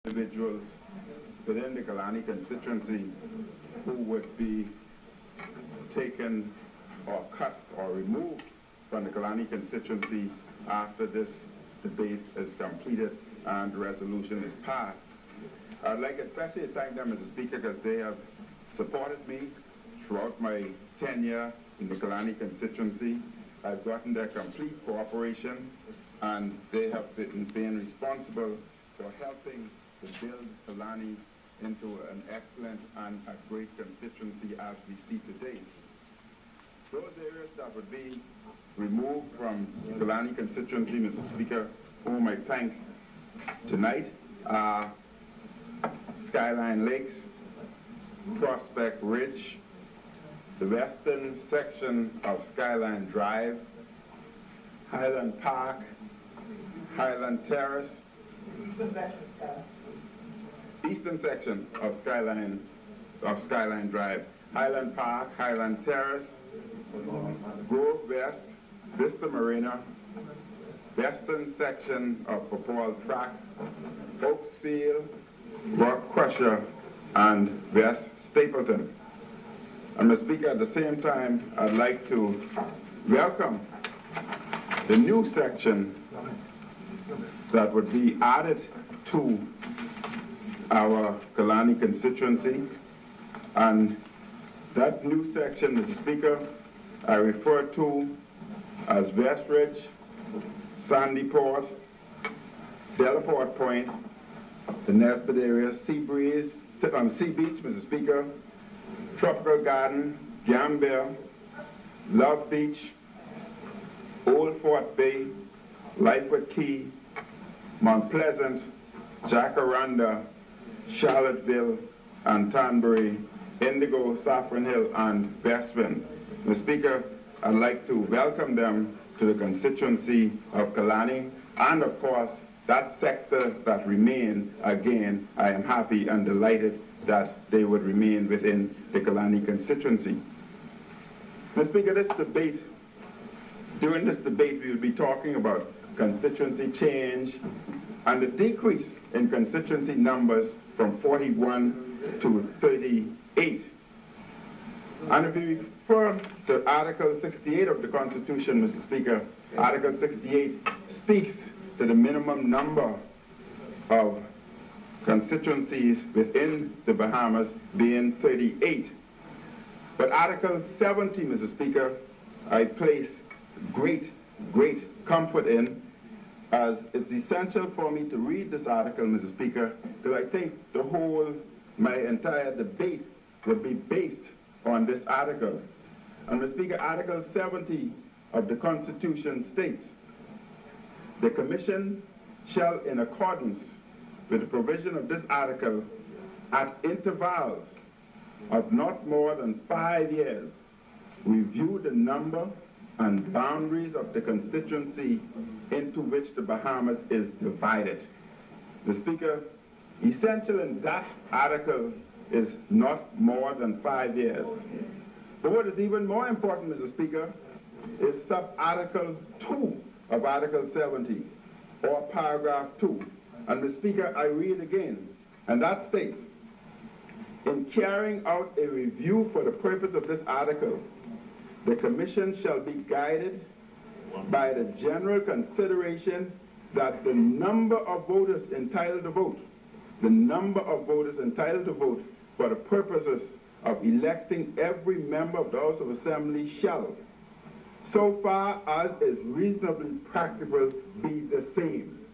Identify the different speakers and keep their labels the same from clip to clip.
Speaker 1: individuals within the Kalani constituency who would be taken or cut or removed from the Kalani constituency after this debate is completed and the resolution is passed. I'd like especially to thank them, Mr. Speaker, because they have supported me throughout my tenure in the Kalani constituency. I've gotten their complete cooperation, and they have been responsible for helping to build Kalani into an excellent and a great constituency as we see today. Those areas that would be removed from Kalani constituency, Mr. Speaker, whom I thank tonight, are Skyline Lakes, Prospect Ridge, the western section of Skyline Drive, Highland Park, Highland Terrace, eastern section of Skyline Drive, Highland Park, Highland Terrace, Grove West, Vista Marina, western section of Popal Track, Oaksfield, Rock Crusher, and West Stapleton. And Mr. Speaker, at the same time, I'd like to welcome the new section that would be added to our Kalani constituency. And that new section, Mr. Speaker, I refer to as West Ridge, Sandyport, Delaport Point, the Nesbitt area, Sea Beach, Mr. Speaker, Tropical Garden, Gambia, Love Beach, Old Fort Bay, Lightfoot Key, Mount Pleasant, Jacaranda, Charlottesville, and Tanbury, Indigo, Saffron Hill, and Bestwind. Mr. Speaker, I'd like to welcome them to the constituency of Kalani, and of course, that sector that remain, again, I am happy and delighted that they would remain within the Kalani constituency. Mr. Speaker, during this debate, we will be talking about constituency change and the decrease in constituency numbers from 41 to 38. And if we refer to Article 68 of the Constitution, Mr. Speaker, Article 68 speaks to the minimum number of constituencies within the Bahamas being 38. But Article 70, Mr. Speaker, I place great comfort in, as it's essential for me to read this article, Mr. Speaker, because I think my entire debate would be based on this article. And Mr. Speaker, Article 70 of the Constitution states, the Commission shall, in accordance with the provision of this article, at intervals of not more than 5 years, review the number and boundaries of the constituency into which the Bahamas is divided. Mr. Speaker, essential in that article is not more than 5 years. But what is even more important, Mr. Speaker, is sub-article 2 of Article 70, or paragraph 2. And Mr. Speaker, I read again, and that states, in carrying out a review for the purpose of this article, the Commission shall be guided by the general consideration that the number of voters entitled to vote, for the purposes of electing every member of the House of Assembly shall, so far as is reasonably practicable, be the same.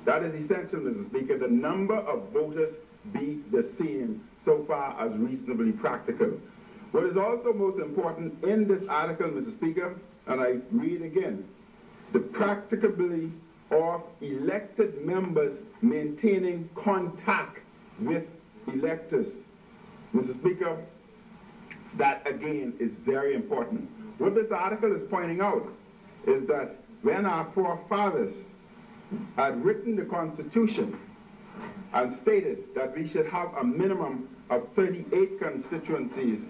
Speaker 1: That is essential, Mr. Speaker. The number of voters be the same, so far as reasonably practical. What is also most important in this article, Mr. Speaker, and I read again, the practicability of elected members maintaining contact with electors. Mr. Speaker, that again is very important. What this article is pointing out is that when our forefathers had written the Constitution and stated that we should have a minimum of 38 constituencies,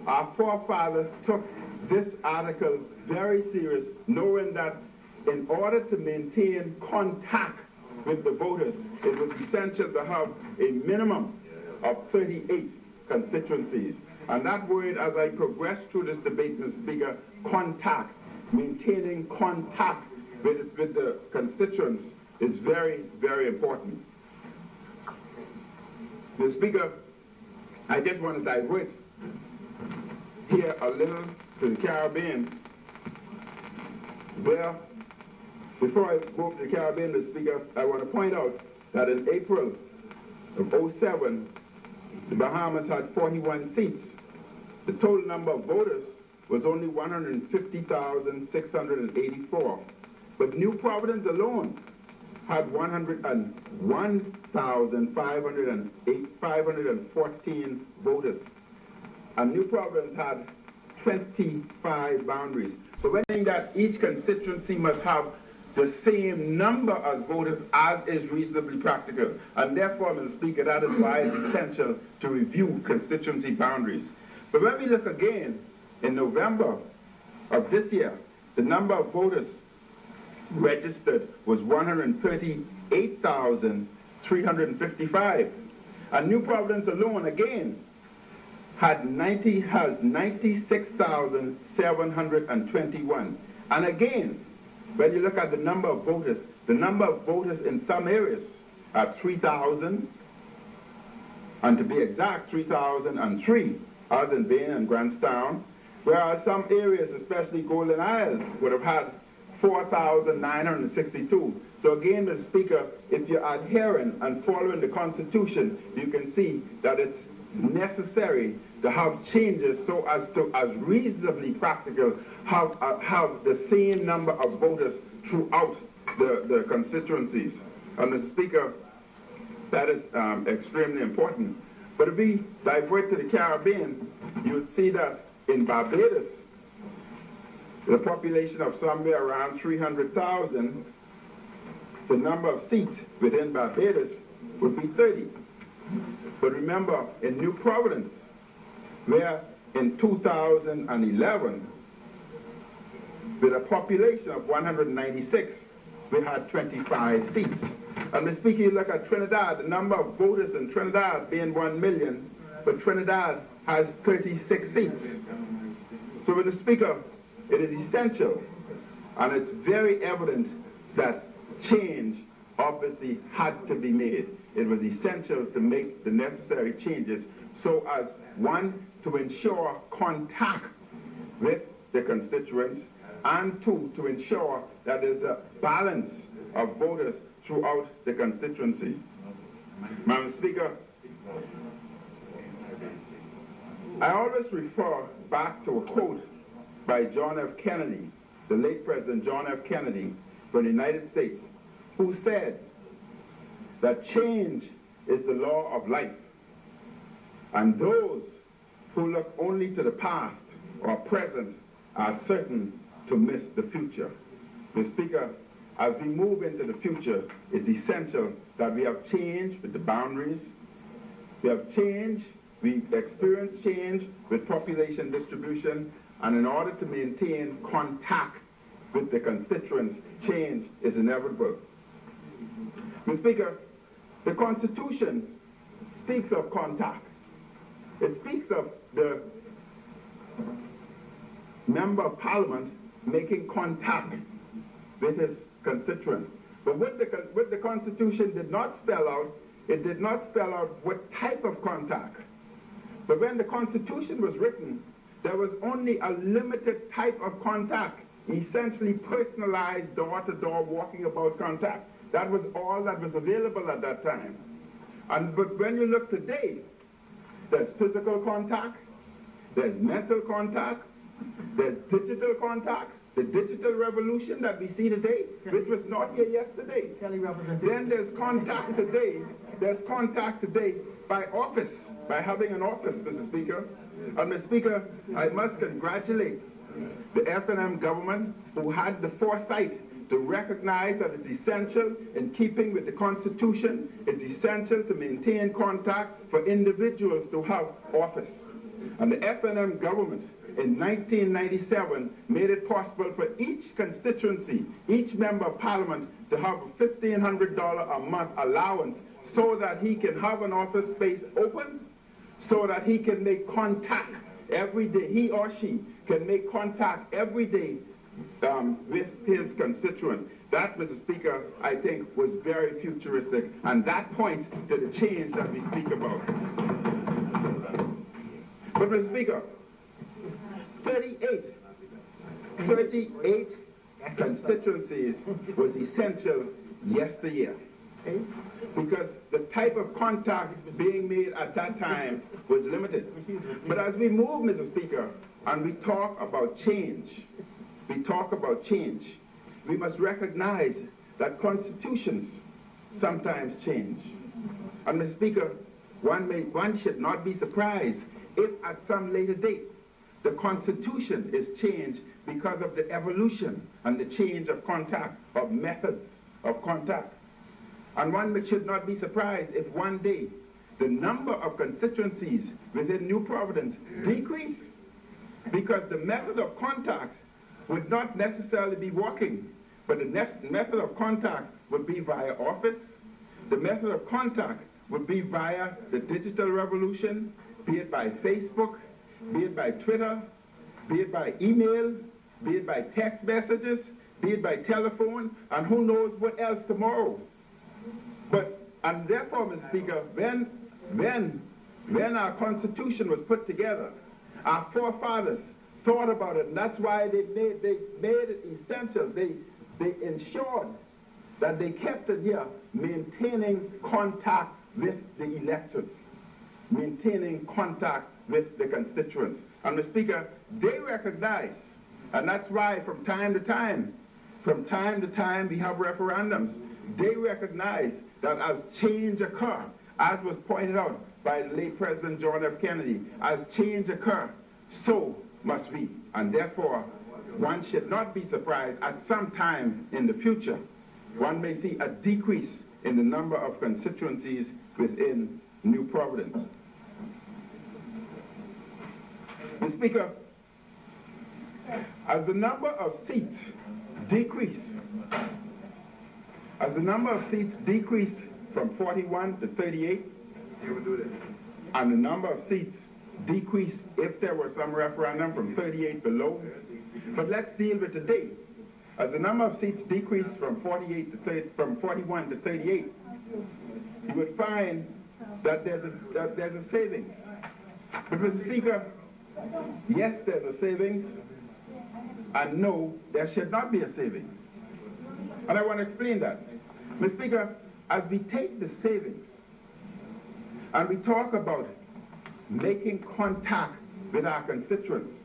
Speaker 1: our forefathers took this article very serious, knowing that in order to maintain contact with the voters, it was essential to have a minimum of 38 constituencies. And that word, as I progress through this debate, Mr. Speaker, contact, maintaining contact with the constituents is very, very important. Mr. Speaker, I just want to divert here a little to the Caribbean, where, before I go to the Caribbean, Mr. Speaker, I want to point out that in April of 2007, the Bahamas had 41 seats. The total number of voters was only 150,684. But New Providence alone had 101,514 voters. And New Providence had 25 boundaries. So we're saying that each constituency must have the same number as voters as is reasonably practical. And therefore, Mr. Speaker, that is why it's essential to review constituency boundaries. But when we look again, in November of this year, the number of voters registered was 138,355. And New Providence alone, again, has 96,721. And again, when you look at the number of voters in some areas are 3,000, and to be exact, 3,003, as in Bain and Grantstown, whereas some areas, especially Golden Isles, would have had 4,962. So again, Mr. Speaker, if you're adhering and following the Constitution, you can see that it's necessary to have changes so as to, as reasonably practical, have the same number of voters throughout the constituencies. And Mr. Speaker, that is extremely important. But if we divert to the Caribbean, you would see that in Barbados, the population of somewhere around 300,000, the number of seats within Barbados would be 30. But remember, in New Providence, where in 2011, with a population of 196, we had 25 seats. And Mr. Speaker, you look at Trinidad, the number of voters in Trinidad being 1 million, but Trinidad has 36 seats. So, Mr. Speaker, it is essential, and it's very evident that change obviously had to be made. It was essential to make the necessary changes so as, one, to ensure contact with the constituents, and two, to ensure that there's a balance of voters throughout the constituency. Madam Speaker, I always refer back to a quote by John F. Kennedy, the late President John F. Kennedy from the United States, who said that change is the law of life, and those who look only to the past or present are certain to miss the future. Mr. Speaker, as we move into the future, it's essential that we have change with the boundaries. We have change, we experience change with population distribution, and in order to maintain contact with the constituents, change is inevitable. Mr. Speaker, the Constitution speaks of contact. It speaks of the Member of Parliament making contact with his constituent. But what the Constitution did not spell out, it did not spell out what type of contact. But when the Constitution was written, there was only a limited type of contact, essentially personalized door-to-door walking about contact. That was all that was available at that time. But when you look today, there's physical contact, there's mental contact, there's digital contact, the digital revolution that we see today, which was not here yesterday. Then there's contact today. There's contact today by office, by having an office, Mr. Speaker. And Mr. Speaker, I must congratulate the F&M government who had the foresight to recognize that it's essential in keeping with the Constitution, it's essential to maintain contact for individuals to have office. And the F&M government in 1997 made it possible for each constituency, each member of parliament, to have a $1,500 a month allowance so that he can have an office space open, so that he can make contact every day, he or she can make contact every day with his constituent. That, Mr. Speaker, I think was very futuristic, and that points to the change that we speak about. But, Mr. Speaker, 38 constituencies was essential yesteryear, because the type of contact being made at that time was limited. But as we move, Mr. Speaker, and we talk about change, we must recognize that constitutions sometimes change. And, Mr. Speaker, one should not be surprised if at some later date the Constitution is changed because of the evolution and the change of contact, of methods of contact. And one should not be surprised if one day the number of constituencies within New Providence decrease, because the method of contact would not necessarily be walking, but the next method of contact would be via office. The method of contact would be via the digital revolution, be it by Facebook, be it by Twitter, be it by email, be it by text messages, be it by telephone, and who knows what else tomorrow. And therefore, Mr. Speaker, when our Constitution was put together, our forefathers thought about it, and that's why they made it essential. They ensured that they kept it here, maintaining contact with the electorate, maintaining contact with the constituents. And, Mr. Speaker, they recognize, and that's why from time to time we have referendums. They recognize that as change occurs, as was pointed out by the late President John F. Kennedy, as change occurs, so must we. And therefore, one should not be surprised at some time in the future, one may see a decrease in the number of constituencies within New Providence. Mr. Speaker, as the number of seats decrease, from 41 to 38, and the number of seats decrease if there were some referendum from 38 below, but let's deal with today. As the number of seats decrease from 41 to 38, you would find that there's a savings. But, Mr. Speaker, yes, there's a savings, and no, there should not be a savings. And I want to explain that. Mr. Speaker, as we take the savings and we talk about making contact with our constituents,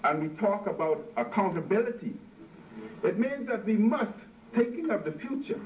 Speaker 1: and we talk about accountability, it means that we must, thinking of the future,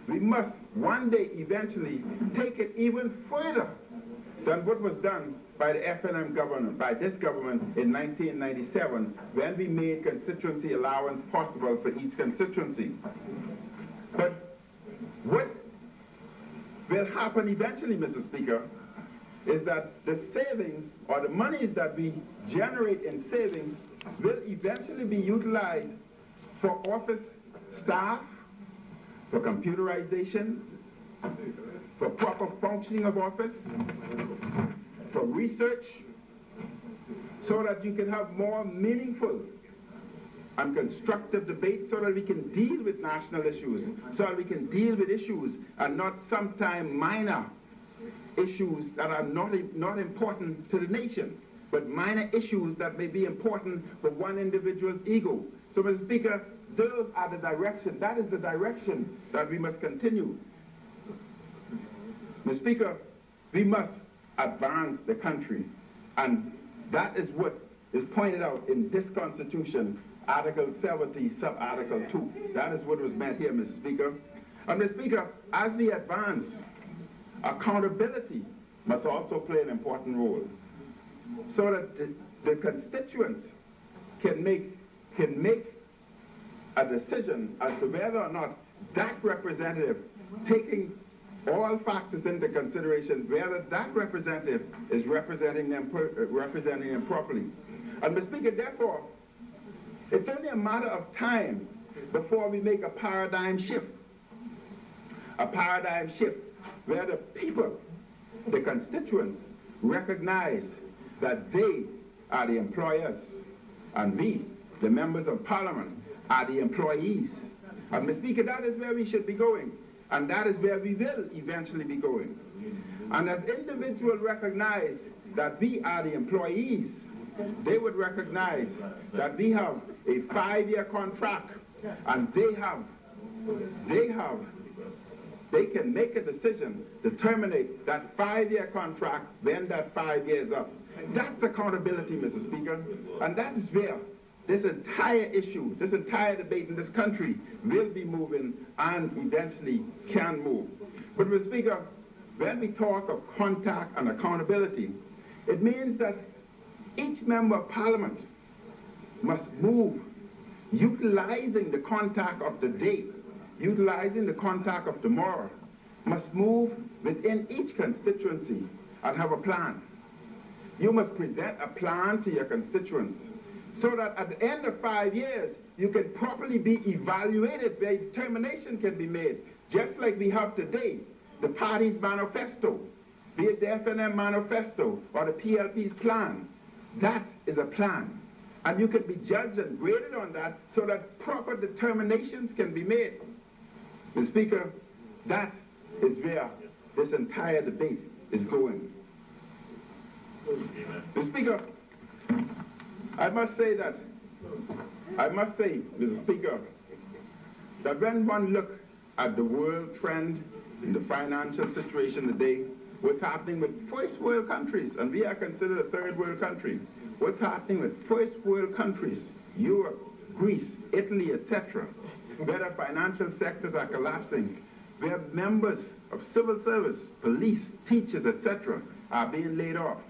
Speaker 1: we must one day eventually take it even further than what was done by the FNM government, by this government in 1997, when we made constituency allowance possible for each constituency. But what will happen eventually, Mr. Speaker, is that the savings, or the monies that we generate in savings, will eventually be utilized for office staff, for computerization, for proper functioning of office, for research, so that you can have more meaningful and constructive debate, so that we can deal with national issues, so that we can deal with issues and not sometimes minor issues that are not important to the nation, but minor issues that may be important for one individual's ego. So, Mr. Speaker, those are the direction, that is the direction that we must continue. Mr. Speaker, we must advance the country, and that is what is pointed out in this Constitution, Article 70, Sub-Article 2. That is what was meant here, Mr. Speaker. And, Mr. Speaker, as we advance, accountability must also play an important role, so that the constituents can make a decision as to whether or not that representative, taking all factors into consideration, whether that representative is representing them properly. And Mr. Speaker, therefore, it's only a matter of time before we make a paradigm shift. A paradigm shift where the people, the constituents, recognize that they are the employers and we, the members of parliament, are the employees. And Mr. Speaker, that is where we should be going, and that is where we will eventually be going. And as individuals recognize that we are the employees, they would recognize that we have a 5-year contract, and they can make a decision to terminate that 5-year contract when that 5 years up. That's accountability, Mr. Speaker, and that is where this entire issue, this entire debate in this country will be moving and eventually can move. But Mr. Speaker, when we talk of contact and accountability, it means that each member of parliament must move utilizing the contact of the day, utilizing the contact of tomorrow, must move within each constituency and have a plan. You must present a plan to your constituents so that at the end of 5 years, you can properly be evaluated, where determination can be made, just like we have today, the party's manifesto, be it the FNM manifesto or the PLP's plan. That is a plan. And you can be judged and graded on that so that proper determinations can be made. Mr. Speaker, that is where this entire debate is going. Mr. Speaker, I must say, Mr. Speaker, that when one looks at the world trend in the financial situation today, what's happening with first world countries, and we are considered a third world country, what's happening with first world countries, Europe, Greece, Italy, etc., where the financial sectors are collapsing, where members of civil service, police, teachers, etc., are being laid off.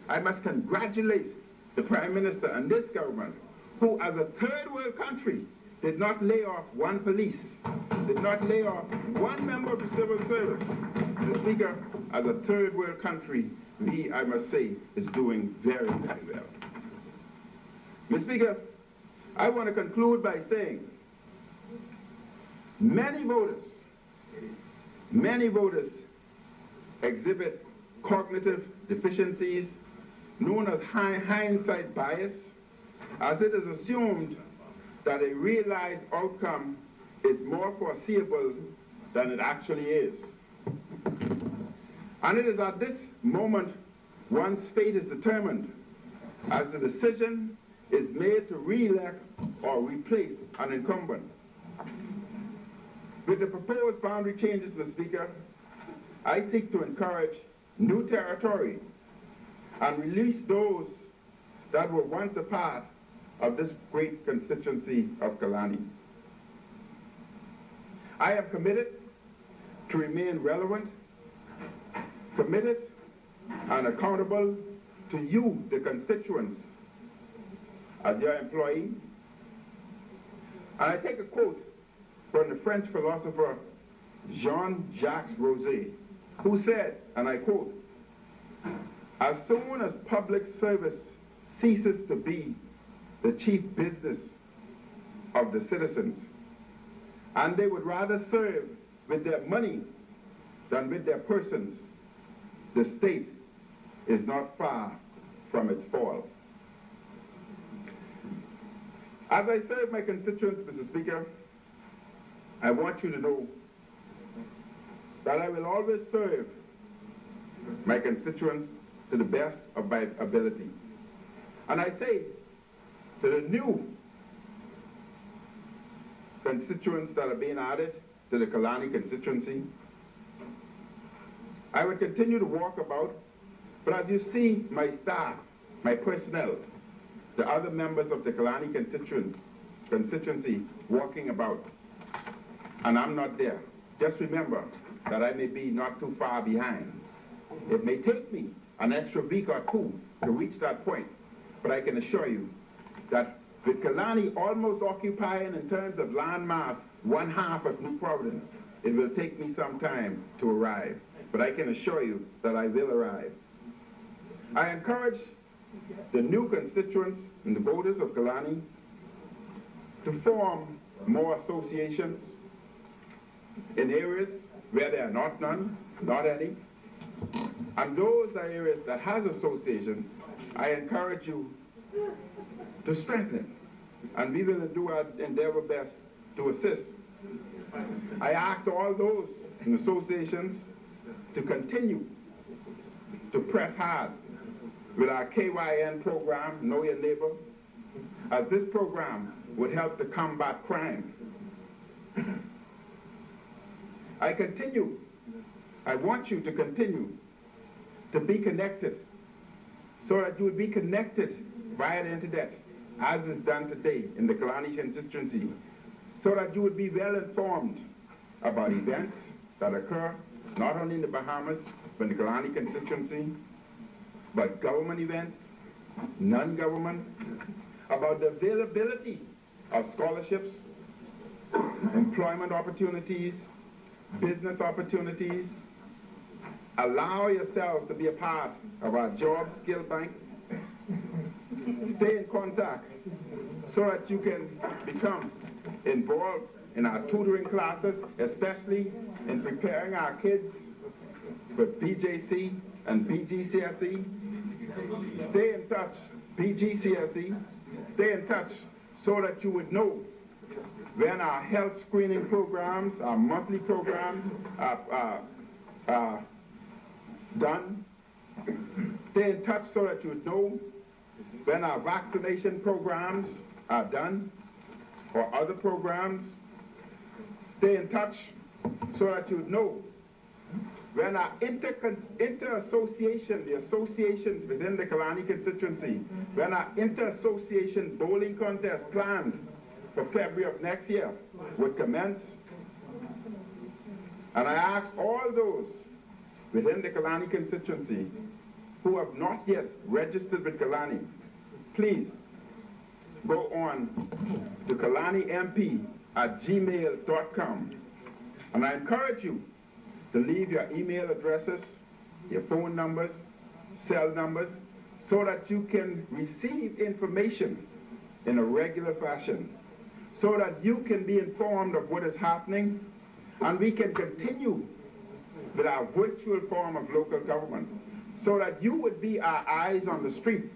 Speaker 1: I must congratulate the Prime Minister and this government, who as a third world country did not lay off one police, did not lay off one member of the civil service. Mr. Speaker, as a third world country, we, I must say, is doing very, very well. Mr. Speaker, I want to conclude by saying many voters exhibit cognitive deficiencies known as hindsight bias, as it is assumed that a realized outcome is more foreseeable than it actually is. And it is at this moment one's fate is determined, as the decision is made to re-elect or replace an incumbent. With the proposed boundary changes, Mr. Speaker, I seek to encourage new territory and release those that were once a part of this great constituency of Kalani. I am committed to remain relevant, committed and accountable to you, the constituents, as your employee. And I take a quote from the French philosopher Jean-Jacques Rousseau, who said, and I quote, "As soon as public service ceases to be the chief business of the citizens, and they would rather serve with their money than with their persons, the state is not far from its fall." As I serve my constituents, Mr. Speaker, I want you to know that I will always serve my constituents to the best of my ability. And I say to the new constituents that are being added to the Kalani constituency, I would continue to walk about, but as you see my staff, my personnel, the other members of the Kalani constituency walking about, and I'm not there, just remember that I may be not too far behind. It may take me an extra week or two to reach that point, but I can assure you that with Kalani almost occupying in terms of land mass 1/2 of New Providence, it will take me some time to arrive, but I can assure you that I will arrive. I encourage the new constituents and the voters of Killarney to form more associations in areas where there are not any. And those are areas that has associations, I encourage you to strengthen, and we will do our endeavor best to assist. I ask all those in associations to continue to press hard with our KYN program, Know Your Neighbor, as this program would help to combat crime. I want you to continue to be connected, so that you would be connected via the internet, as is done today in the Killarney constituency, so that you would be well informed about events that occur not only in the Bahamas, but in the Killarney constituency, but government events, non-government, about the availability of scholarships, employment opportunities, business opportunities. Allow yourselves to be a part of our job skill bank. Stay in contact so that you can become involved in our tutoring classes, especially in preparing our kids for BJC and BGCSE. Stay in touch, BGCSE, stay in touch so that you would know when our health screening programs, our monthly programs are done. Stay in touch so that you would know when our vaccination programs are done or other programs. Stay in touch so that you would know when our inter-association, the associations within the Killarney constituency, when our inter-association bowling contest planned for February of next year would commence. And I ask all those within the Killarney constituency who have not yet registered with Killarney, please go on to killarneymp@gmail.com, and I encourage you to leave your email addresses, your phone numbers, cell numbers, so that you can receive information in a regular fashion, so that you can be informed of what is happening, and we can continue with our virtual form of local government, so that you would be our eyes on the street,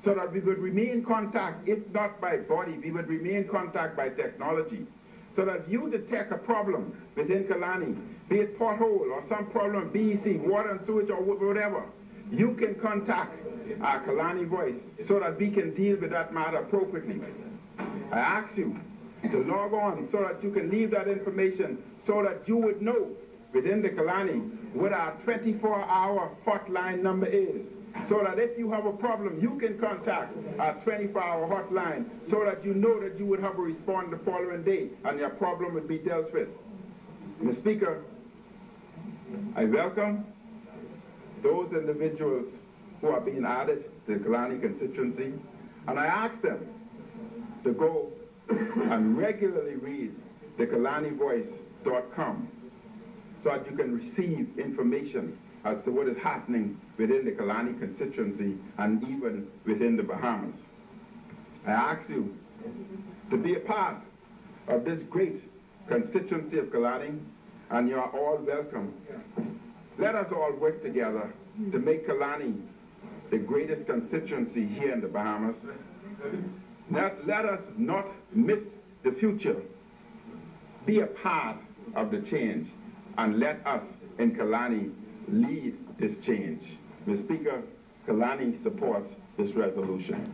Speaker 1: so that we would remain in contact, if not by body, we would remain in contact by technology, so that you detect a problem within Killarney, be it pothole or some problem, BEC, water and sewage or whatever, you can contact our Killarney Voice so that we can deal with that matter appropriately. I ask you to log on so that you can leave that information, so that you would know within the Killarney what our 24-hour hotline number is, so that if you have a problem, you can contact our 24-hour hotline, so that you know that you would have a response the following day and your problem would be dealt with. Mr. Speaker, I welcome those individuals who are being added to the Killarney constituency, and I ask them to go and regularly read the KillarneyVoice.com so that you can receive information as to what is happening within the Killarney constituency and even within the Bahamas. I ask you to be a part of this great constituency of Killarney, and you are all welcome. Let us all work together to make Killarney the greatest constituency here in the Bahamas. Let us not miss the future. Be a part of the change, and let us in Killarney lead this change. Mr. Speaker, Killarney supports this resolution.